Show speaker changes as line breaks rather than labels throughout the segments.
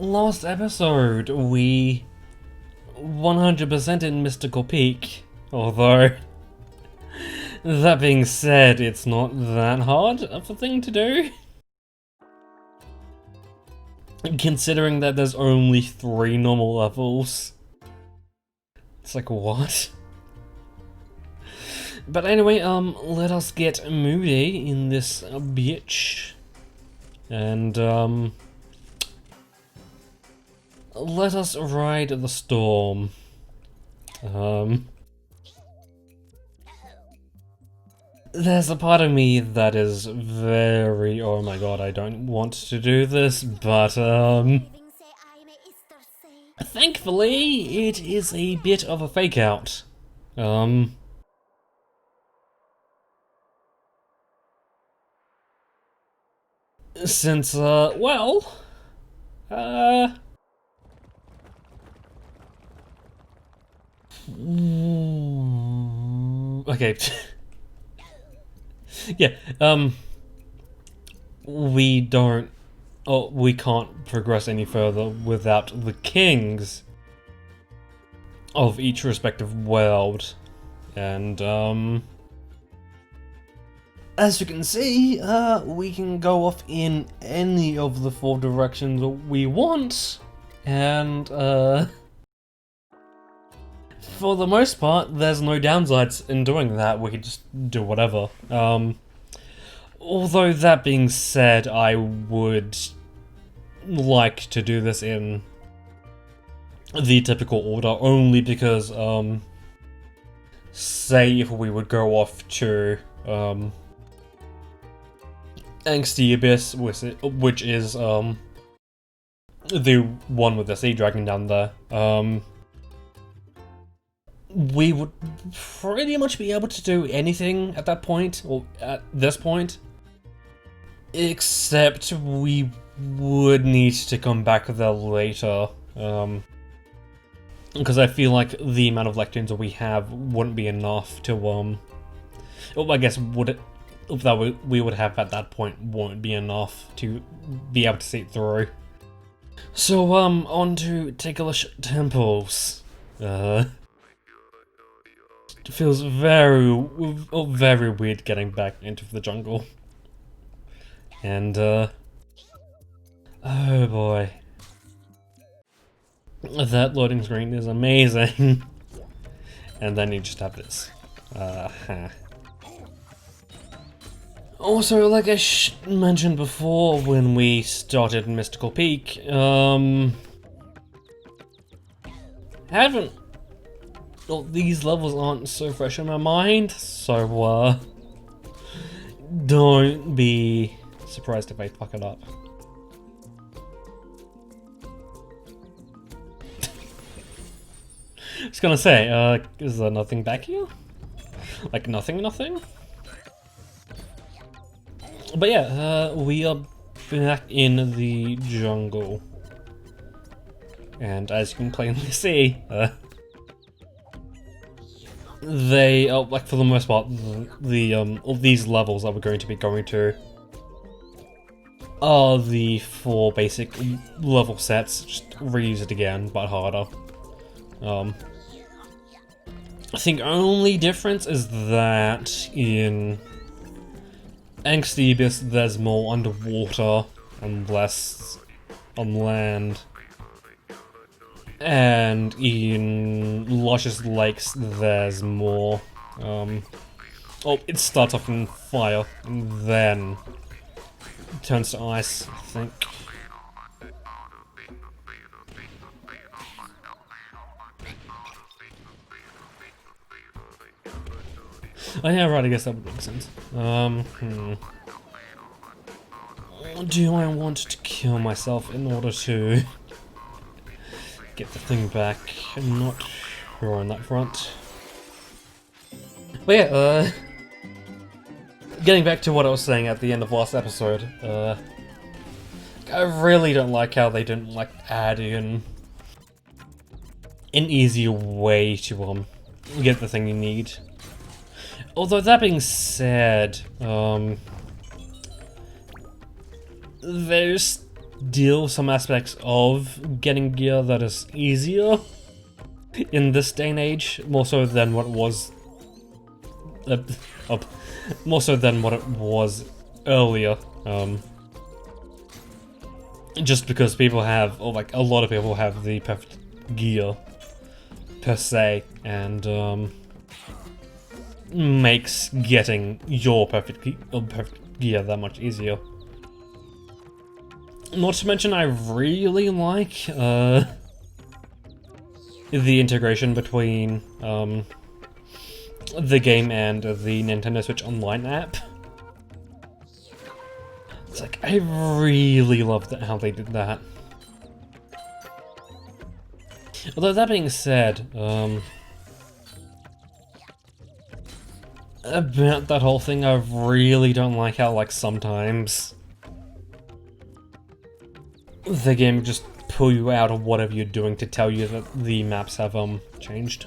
last episode we 100% in Mystical Peak, although that being said, it's not that hard of a thing to do. Considering that there's only 3 normal levels. It's like, what? But anyway, let us get Moody in this bitch. And, let us ride the storm. There's a part of me that is very, oh my god, I don't want to do this, but, thankfully, it is a bit of a fake out. Since, well, okay. Yeah, we don't, oh, we can't progress any further without the kings of each respective world. And, as you can see, we can go off in any of the 4 directions we want, and, for the most part, there's no downsides in doing that. We can just do whatever. Although that being said, I would like to do this in the typical order, only because, say if we would go off to, Angsty Abyss, which is, the one with the sea dragon down there, we would pretty much be able to do anything at that point, or at this point, except we would need to come back there later, because I feel like the amount of lectins that we have wouldn't be enough to, well, I guess that we would have at that point won't be enough to be able to see it through. So, on to Ticklish Temples. It feels very, very weird getting back into the jungle. And, oh boy. That loading screen is amazing. And then you just have this. Also, like I mentioned before when we started Mystical Peak, haven't... Well, these levels aren't so fresh in my mind, so, don't be surprised if I fuck it up. I was gonna say, is there nothing back here? Like, nothing? But yeah, we are back in the jungle. And as you can plainly see, they, like for the most part, all these levels that we're going to be going to are the 4 basic level sets, just reuse it again, but harder. I think only difference is that in Angsty Abyss there's more underwater and less on land. And in Luscious Lakes there's more, it starts off in fire and then turns to ice, I think. Oh yeah, right, I guess that would make sense. Do I want to kill myself in order to get the thing back? I'm not sure on that front. But yeah, getting back to what I was saying at the end of last episode, I really don't like how they didn't, like, add in an easier way to, get the thing you need. Although that being said, there's deal with some aspects of getting gear that is easier in this day and age, more so than what it was more so than what it was earlier. Just because people have, or like a lot of people have the perfect gear per se, and makes getting your perfect gear that much easier. Not to mention, I really like the integration between the game and the Nintendo Switch Online app. It's like, I really love how they did that. Although that being said, about that whole thing, I really don't like how, like, sometimes the game just pull you out of whatever you're doing to tell you that the maps have changed.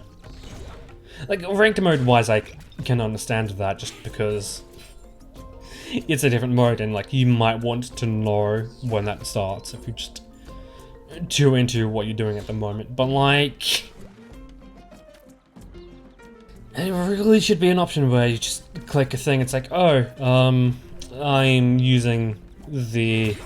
Like, ranked mode wise, I can understand that just because it's a different mode and like you might want to know when that starts if you just too into what you're doing at the moment. But like, it really should be an option where you just click a thing, it's like, oh, I'm using the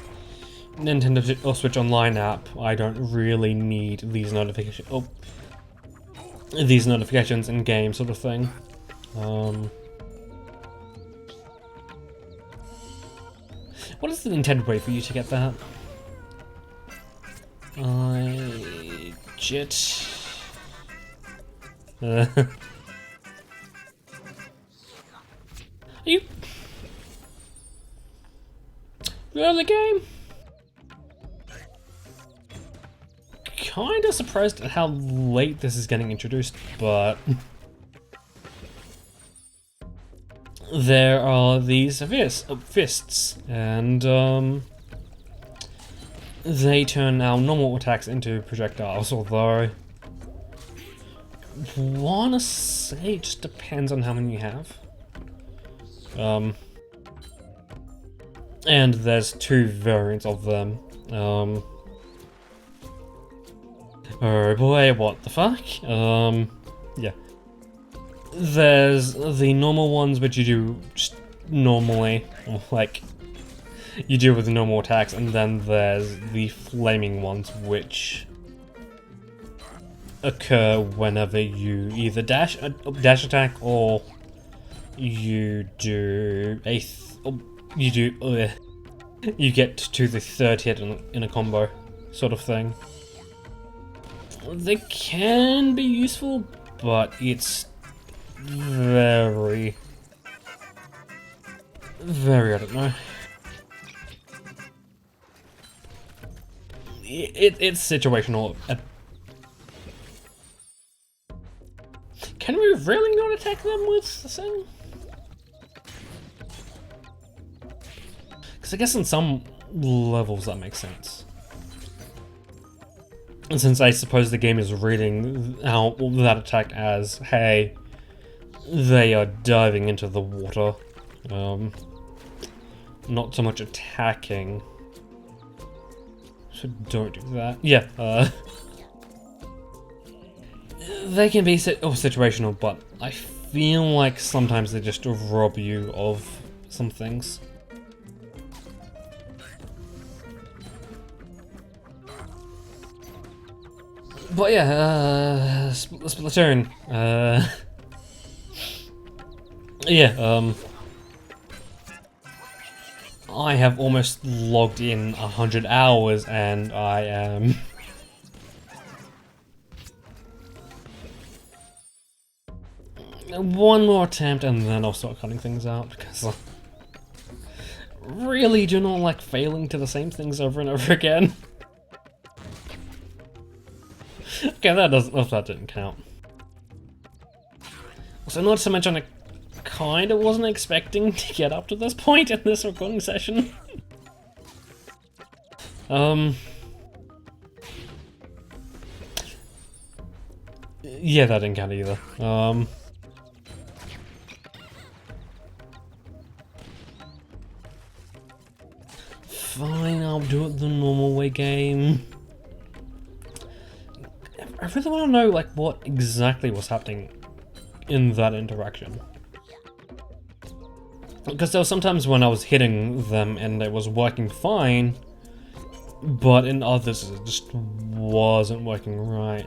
Nintendo Switch Online app, I don't really need these notifications in game, sort of thing. What is the intended way for you to get that? Are you really, game? Kinda surprised at how late this is getting introduced, but there are these fists, and they turn our normal attacks into projectiles, although I wanna say it just depends on how many you have. And there's two variants of them. Oh boy, what the fuck? Yeah. There's the normal ones which you do just normally, like, you do with the normal attacks, and then there's the flaming ones which occur whenever you either dash attack or you do you get to the third hit in a combo sort of thing. They can be useful, but it's very, I don't know. It's situational. Can we really not attack them with the thing? Because I guess in some levels that makes sense. And since I suppose the game is reading out that attack as, hey, they are diving into the water, not so much attacking. So don't do that. Yeah, they can be situational, but I feel like sometimes they just rob you of some things. But yeah, Splatoon. Yeah, I have almost logged in 100 hours, and I am one more attempt, and then I'll start cutting things out because I really do not like failing to the same things over and over again. Okay, that didn't count. So not to mention, I kinda wasn't expecting to get up to this point in this recording session. Yeah, that didn't count either. Fine, I'll do it the normal way, game. I really want to know, like, what exactly was happening in that interaction. Because there were sometimes when I was hitting them and it was working fine, but in others it just wasn't working right.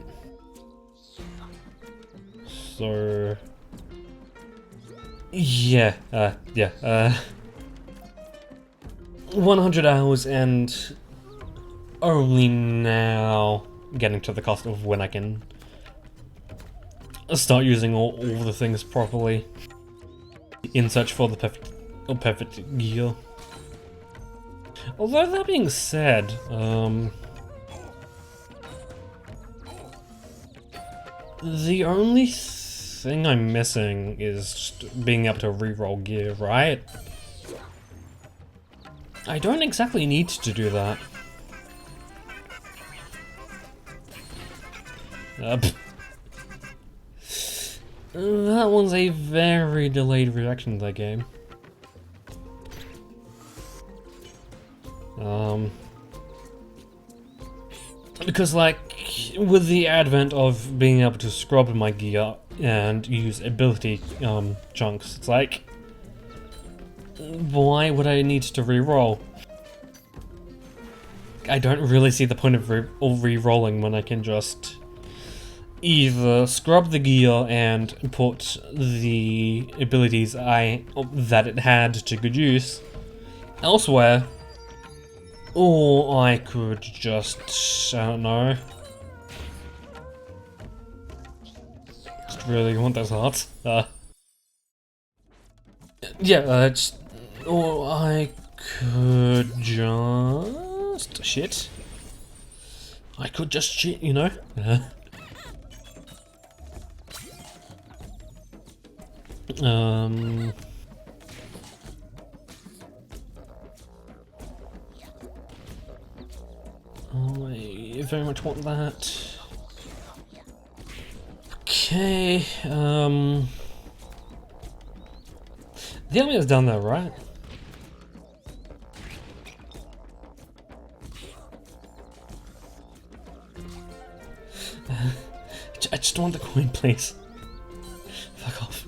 So... yeah, 100 hours and only now getting to the cost of when I can start using all the things properly in search for the perfect gear. Although that being said, the only thing I'm missing is just being able to reroll gear, right? I don't exactly need to do that. That one's a very delayed reaction to that game. Because, like, with the advent of being able to scrub my gear and use ability chunks, it's like, why would I need to re-roll? I don't really see the point of re-rolling when I can just either scrub the gear and put the abilities that it had to good use elsewhere, or I could just, I don't know, just really want those hearts. Or I could just shit. I could just shit, you know. I very much want that. Okay, the enemy is down there, right? I just want the coin, please. Fuck off.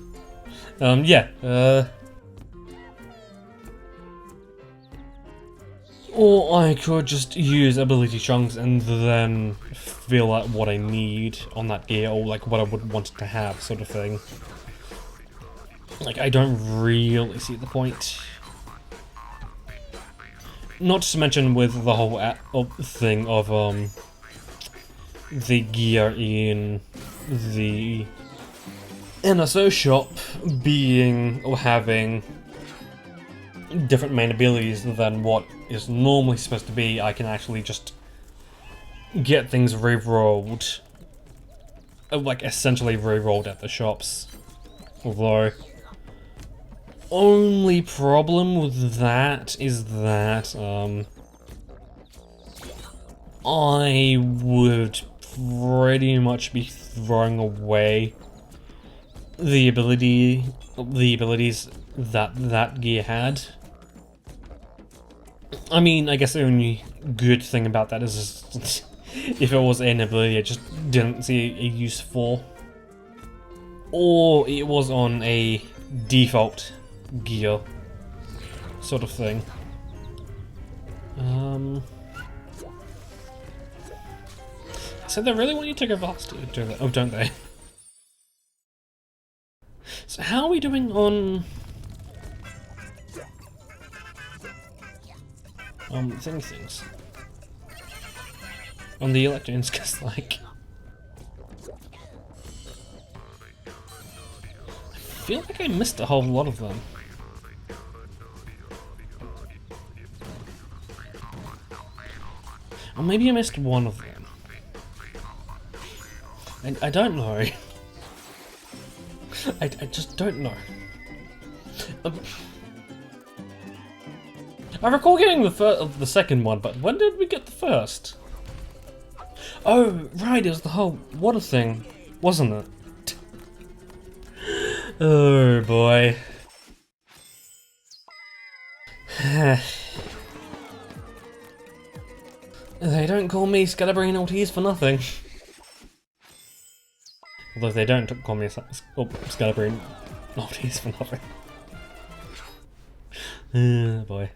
Or I could just use ability chunks and then feel out what I need on that gear, or like what I would want it to have, sort of thing. Like, I don't really see the point. Not to mention with the whole thing of the gear in the NSO shop being or having different main abilities than what is normally supposed to be. I can actually just get things re-rolled, like essentially re-rolled at the shops. Although, only problem with that is that I would pretty much be throwing away the abilities that gear had. I mean, I guess the only good thing about that is just if it was an ability I just didn't see a use for, or it was on a default gear sort of thing. So they really want you to go faster, oh, don't they? So how are we doing on things on the electrons? Cause like, I feel like I missed a whole lot of them. Or maybe I missed one of them. I don't know. I just don't know. I recall getting the second one, but when did we get the first? Oh, right, it was the whole water thing, wasn't it? Oh boy. They don't call me Scatterbrain LTs for nothing. Although they don't call me Scatterbrain LTs for nothing. Oh boy.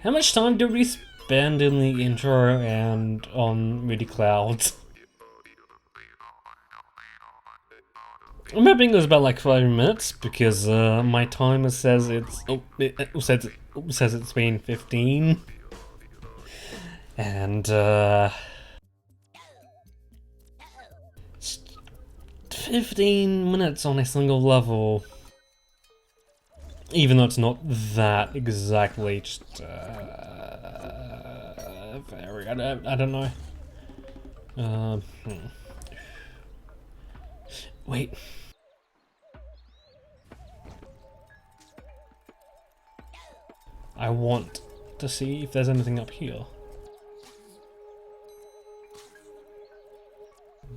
How much time did we spend in the intro and on Moody Clouds? I'm hoping it was about like 5 minutes because my timer says it's says it's been 15, and it's 15 minutes on a single level. Even though it's not that exactly, just very. I don't know. Wait. I want to see if there's anything up here.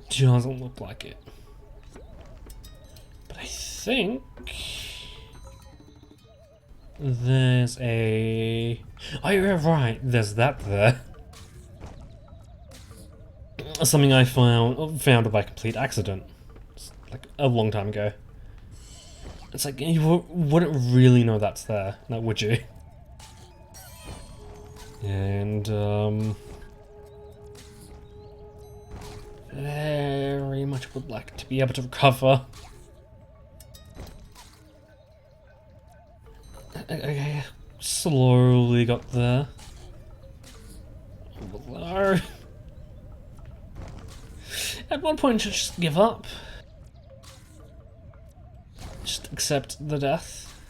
Doesn't look like it. But I think there's a... Oh, you're right, there's that there. Something I found by complete accident. It's like a long time ago. It's like, you wouldn't really know that's there, now would you? And, very much would like to be able to recover. Okay, slowly got there. Hello. At one point, should just give up. Just accept the death.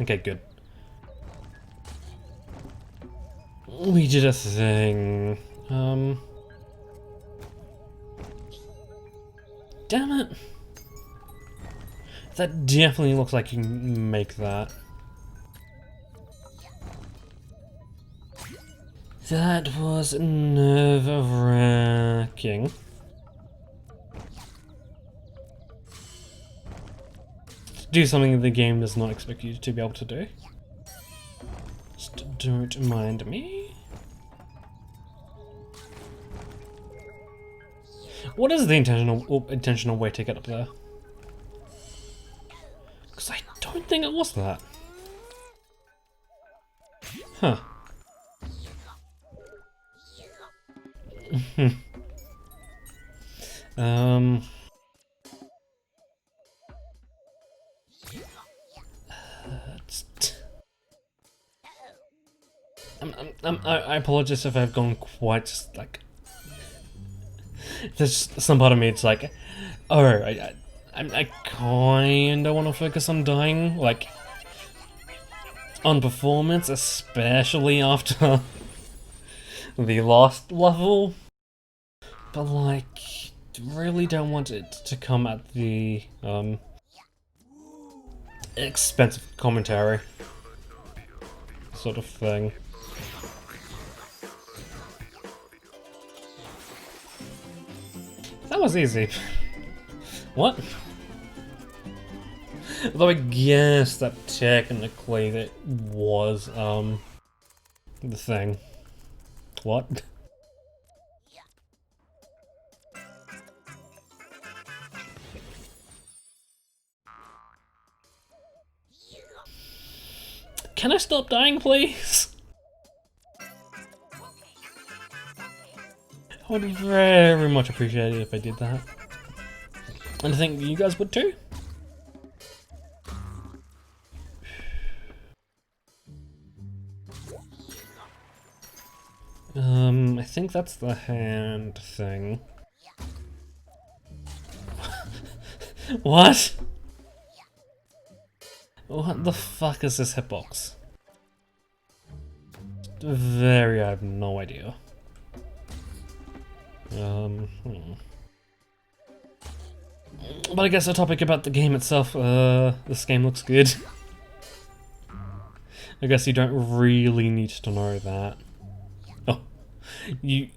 Okay, good. We did a thing. Damn it. That definitely looks like you can make that. That was nerve-wracking. Do something the game does not expect you to be able to do. Just don't mind me. What is the intentional way to get up there? Because I don't think it was that. Huh. I apologize if I've gone quite like. There's some part of me. It's like, oh, I kind of want to focus on dying, like on performance, especially after the last level. But like, really don't want it to come at the expense of commentary sort of thing. That was easy. What? Although I guess that technically that was the thing. What? Can I stop dying, please? I would very much appreciate it if I did that. And I think you guys would too. I think that's the hand thing. What? What the fuck is this hitbox? I have no idea. But I guess a topic about the game itself, this game looks good. I guess you don't really need to know that. Oh, you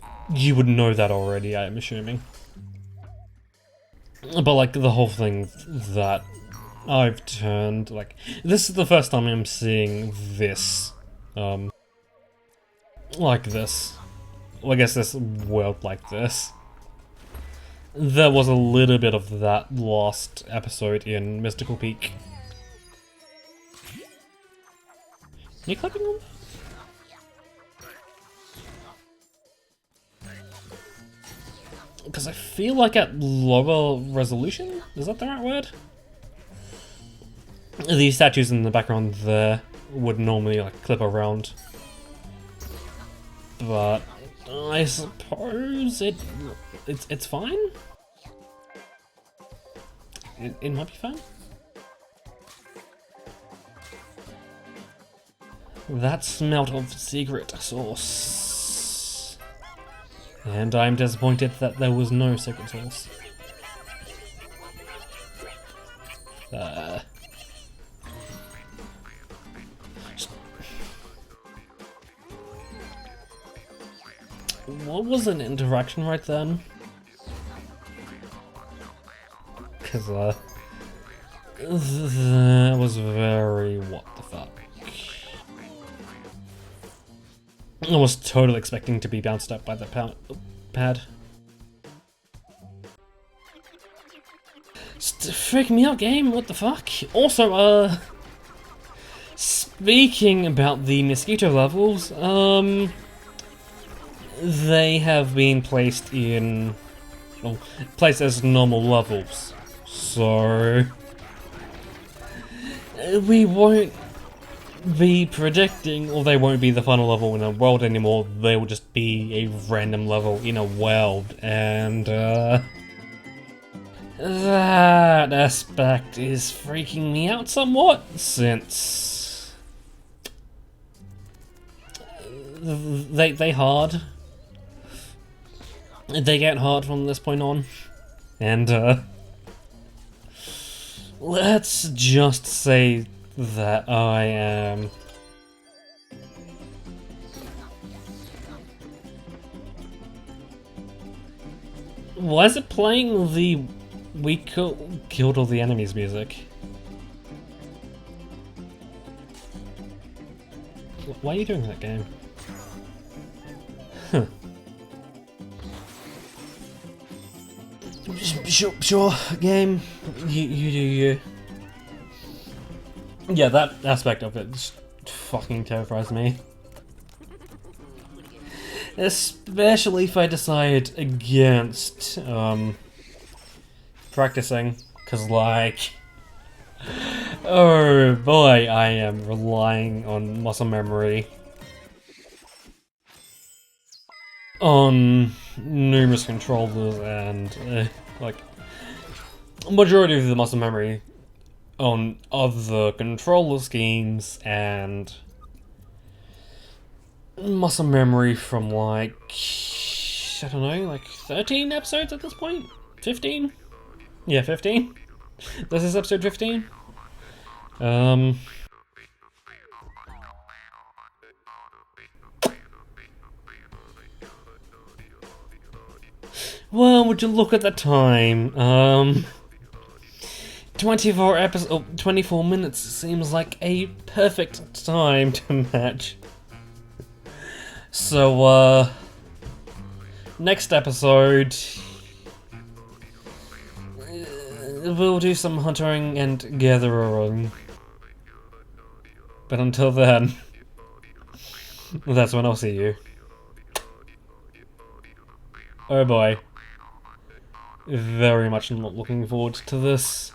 would know that already, I'm assuming. But like the whole thing that I've turned, like, this is the first time I'm seeing this, like this. Well, I guess this world like this. There was a little bit of that last episode in Mystical Peak. Are you clipping on that? Because I feel like at lower resolution? Is that the right word? These statues in the background there would normally like clip around. But I suppose it's fine? It might be fine? That smelt of secret sauce. And I'm disappointed that there was no secret sauce. What was an interaction right then? Because that was very what the fuck. I was totally expecting to be bounced up by the pad. Freak me out, game, what the fuck? Also, speaking about the mosquito levels, they have been placed in, well, placed as normal levels, so we won't be predicting, or they won't be the final level in a world anymore. They will just be a random level in a world, and that aspect is freaking me out somewhat, since they get hard from this point on, and let's just say that I am why is it playing the "We Killed All the Enemies" music? Why are you doing that, game? Huh. Sure, game. You do you. Yeah, that aspect of it just fucking terrifies me. Especially if I decide against, practicing. Cause like, oh boy, I am relying on muscle memory. On numerous controllers and, like, majority of the muscle memory on other controller schemes and muscle memory from like, I don't know, like 13 episodes at this point? 15? Yeah, 15? This is episode 15? Well, would you look at the time? 24 minutes seems like a perfect time to match. So, next episode, we'll do some hunting and gathering. But until then, that's when I'll see you. Oh boy. Very much not looking forward to this.